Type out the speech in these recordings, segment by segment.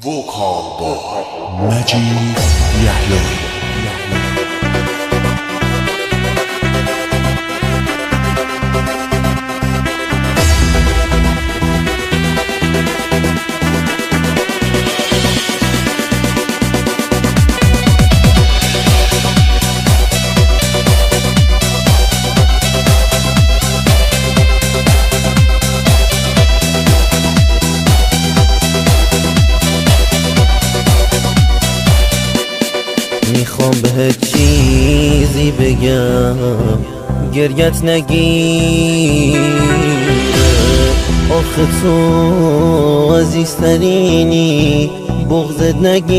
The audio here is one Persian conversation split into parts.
وکال با مجید یحیی. میخوام بهت چیزی بگم گریت نگیره، آخه تو عزیزترینی بغضت نگیره.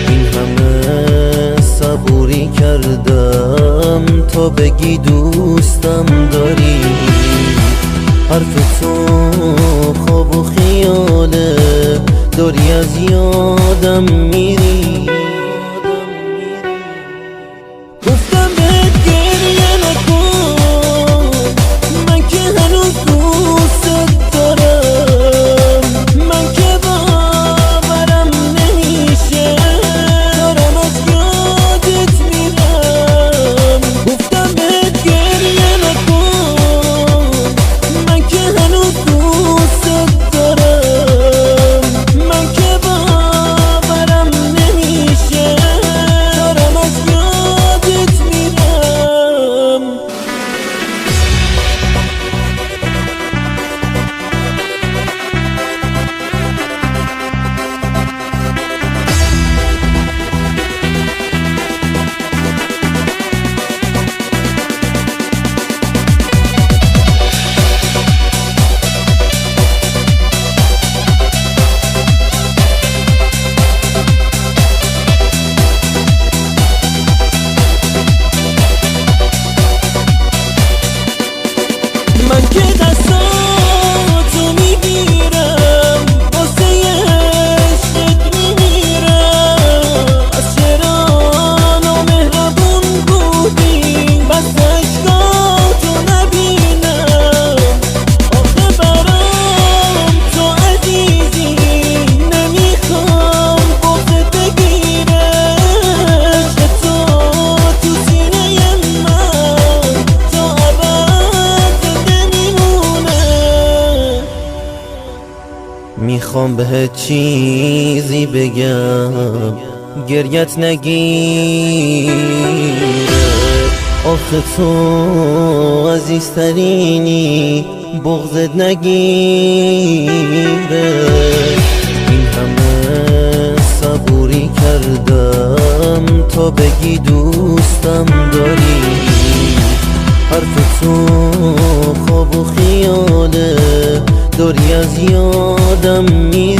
این همه صبوری کردم تا بگی دوستم داری، حرف تو خواب و خیاله، داری از یادم میری. گفتم بهت گریه نکن، من که هنوز دوست دارم، من که باورم نمیشه دارم از یادت میرم. گفتم بهت گریه نکن، من که هنوز دوست دارم، من که باورم نمیشه دارم از یادت میرم. من که دستاتو میگیرم واسه عشقت میمیرم، از چرا نامهربون بودی بس عشقاتو نبینم. آخه برام تو عزیزی نمیخوام بغضت بگیره، عشق تو سینه من تا میخوام بهت چیزی بگم گریت نگیره، آخه تو عزیزترینی بغضت نگیره. این همه صبوری کردم تا بگی دوستم داری، حرف تو خواب و خیاله، داری از یادم میری.